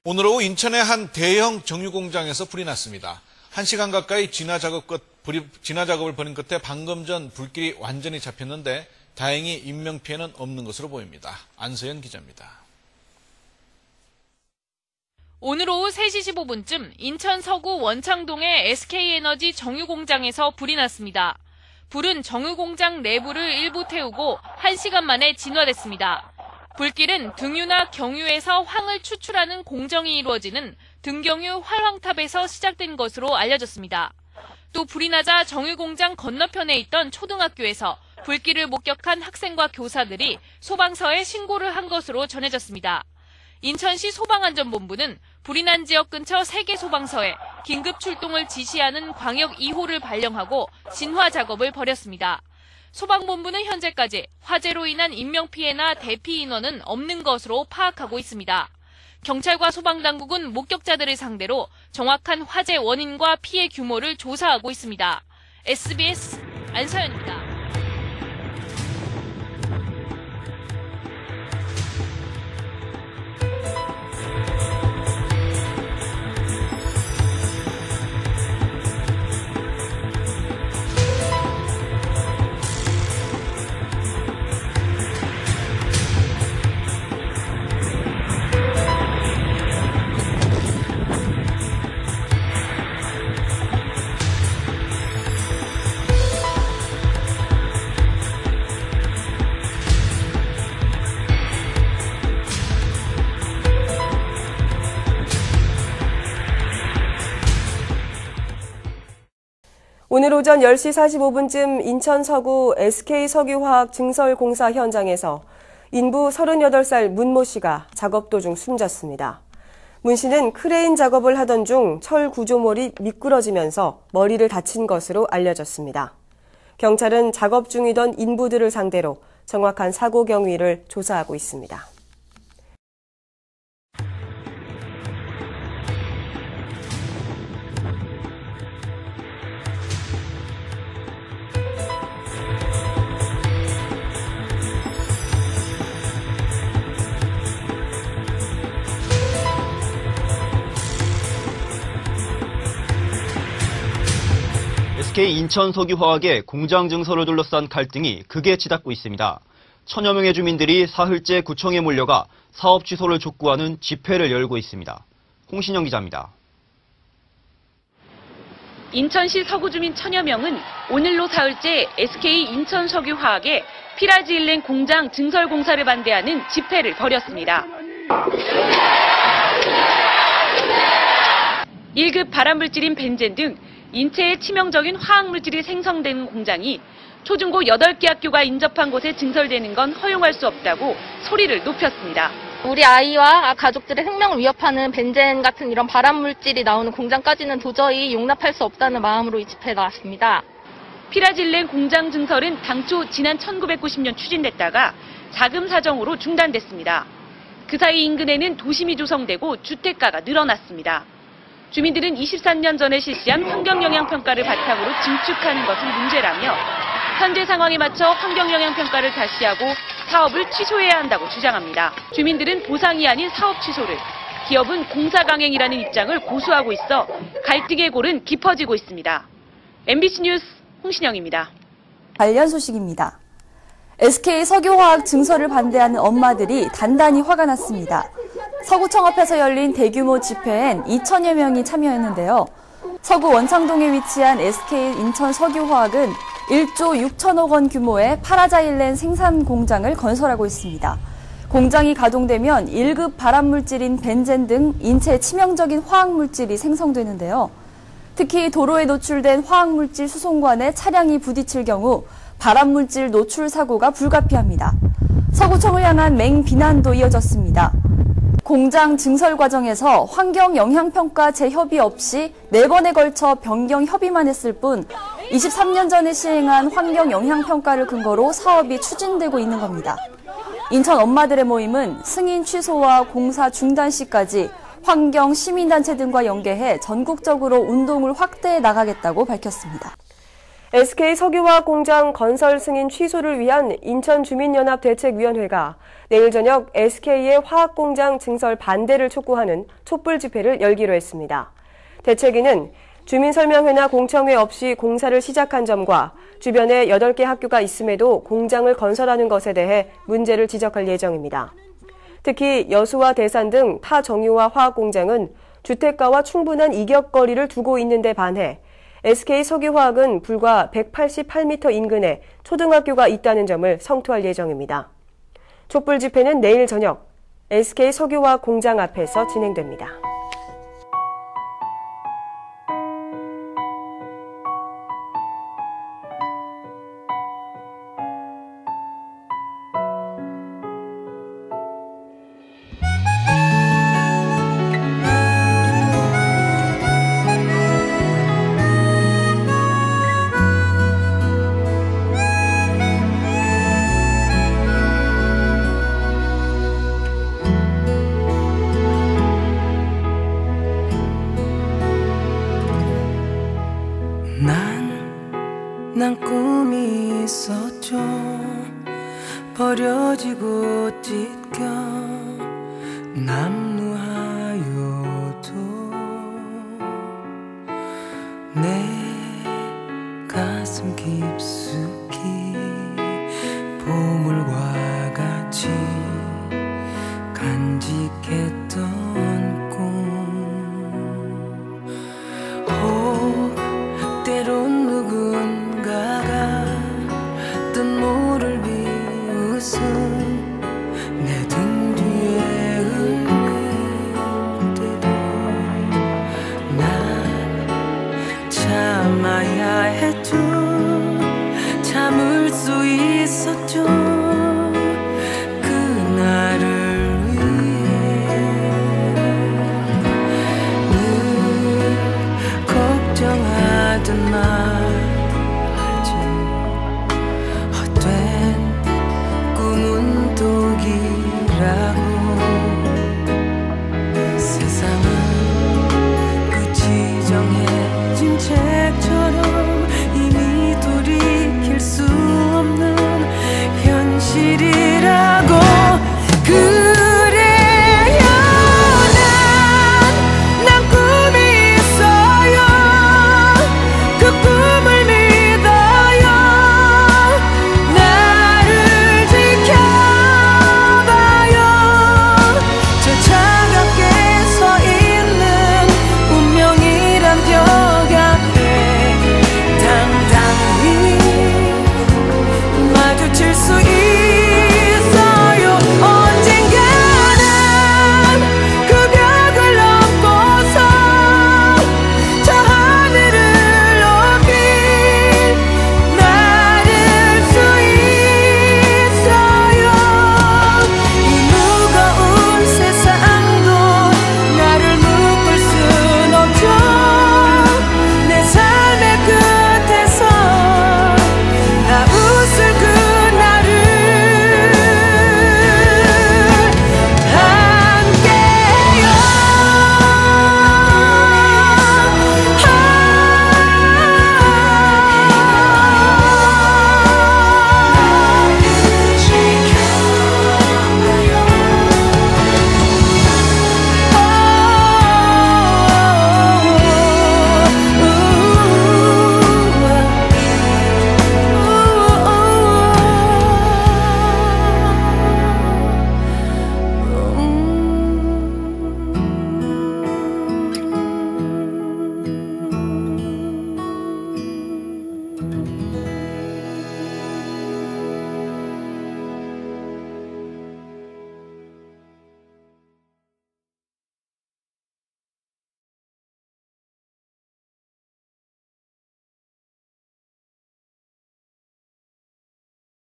오늘 오후 인천의 한 대형 정유 공장에서 불이 났습니다. 1시간 가까이 진화 작업을 벌인 끝에 방금 전 불길이 완전히 잡혔는데 다행히 인명피해는 없는 것으로 보입니다. 안서연 기자입니다. 오늘 오후 3시 15분쯤 인천 서구 원창동의 SK에너지 정유공장에서 불이 났습니다. 불은 정유공장 내부를 일부 태우고 1시간 만에 진화됐습니다. 불길은 등유나 경유에서 황을 추출하는 공정이 이루어지는 등경유 활황탑에서 시작된 것으로 알려졌습니다. 또 불이 나자 정유공장 건너편에 있던 초등학교에서 불길을 목격한 학생과 교사들이 소방서에 신고를 한 것으로 전해졌습니다. 인천시 소방안전본부는 불이 난 지역 근처 3개 소방서에 긴급 출동을 지시하는 광역 2호를 발령하고 진화 작업을 벌였습니다. 소방본부는 현재까지 화재로 인한 인명피해나 대피 인원은 없는 것으로 파악하고 있습니다. 경찰과 소방당국은 목격자들을 상대로 정확한 화재 원인과 피해 규모를 조사하고 있습니다. SBS 안서연입니다. 오늘 오전 10시 45분쯤 인천 서구 SK석유화학 증설공사 현장에서 인부 38살 문모 씨가 작업 도중 숨졌습니다. 문 씨는 크레인 작업을 하던 중 철 구조물이 미끄러지면서 머리를 다친 것으로 알려졌습니다. 경찰은 작업 중이던 인부들을 상대로 정확한 사고 경위를 조사하고 있습니다. SK 인천석유화학의 공장 증설을 둘러싼 갈등이 극에 치닫고 있습니다. 천여 명의 주민들이 사흘째 구청에 몰려가 사업 취소를 촉구하는 집회를 열고 있습니다. 홍신영 기자입니다. 인천시 서구 주민 천여 명은 오늘로 사흘째 SK 인천석유화학의 피라지일렌 공장 증설 공사를 반대하는 집회를 벌였습니다. 1급 발암물질인 벤젠 등 인체에 치명적인 화학물질이 생성되는 공장이 초중고 8개 학교가 인접한 곳에 증설되는 건 허용할 수 없다고 소리를 높였습니다. 우리 아이와 가족들의 생명을 위협하는 벤젠 같은 이런 발암물질이 나오는 공장까지는 도저히 용납할 수 없다는 마음으로 이 집회에 나왔습니다. 피라질렌 공장 증설은 당초 지난 1990년 추진됐다가 자금 사정으로 중단됐습니다. 그 사이 인근에는 도심이 조성되고 주택가가 늘어났습니다. 주민들은 23년 전에 실시한 환경영향평가를 바탕으로 증축하는 것은 문제라며 현재 상황에 맞춰 환경영향평가를 다시 하고 사업을 취소해야 한다고 주장합니다. 주민들은 보상이 아닌 사업 취소를, 기업은 공사 강행이라는 입장을 고수하고 있어 갈등의 골은 깊어지고 있습니다. MBC 뉴스 홍신영입니다. 관련 소식입니다. SK 석유화학 증설을 반대하는 엄마들이 단단히 화가 났습니다. 서구청 앞에서 열린 대규모 집회엔 2천여 명이 참여했는데요. 서구 원창동에 위치한 SK 인천석유화학은 1조 6천억 원 규모의 파라자일렌 생산 공장을 건설하고 있습니다. 공장이 가동되면 1급 발암물질인 벤젠 등 인체에 치명적인 화학물질이 생성되는데요. 특히 도로에 노출된 화학물질 수송관에 차량이 부딪힐 경우 발암물질 노출 사고가 불가피합니다. 서구청을 향한 맹비난도 이어졌습니다. 공장 증설 과정에서 환경영향평가 재협의 없이 4번에 걸쳐 변경 협의만 했을 뿐 23년 전에 시행한 환경영향평가를 근거로 사업이 추진되고 있는 겁니다. 인천 엄마들의 모임은 승인 취소와 공사 중단 시까지 환경 시민단체 등과 연계해 전국적으로 운동을 확대해 나가겠다고 밝혔습니다. SK 석유화학 공장 건설 승인 취소를 위한 인천주민연합대책위원회가 내일 저녁 SK의 화학공장 증설 반대를 촉구하는 촛불 집회를 열기로 했습니다. 대책위는 주민설명회나 공청회 없이 공사를 시작한 점과 주변에 8개 학교가 있음에도 공장을 건설하는 것에 대해 문제를 지적할 예정입니다. 특히 여수와 대산 등 타 정유화 화학공장은 주택가와 충분한 이격거리를 두고 있는데 반해 SK 석유화학은 불과 188m 인근에 초등학교가 있다는 점을 성토할 예정입니다. 촛불 집회는 내일 저녁 SK 석유화학 공장 앞에서 진행됩니다. 난 꿈이 있었죠. 버려지고 찢겨 남루하여도 내 가슴 깊숙이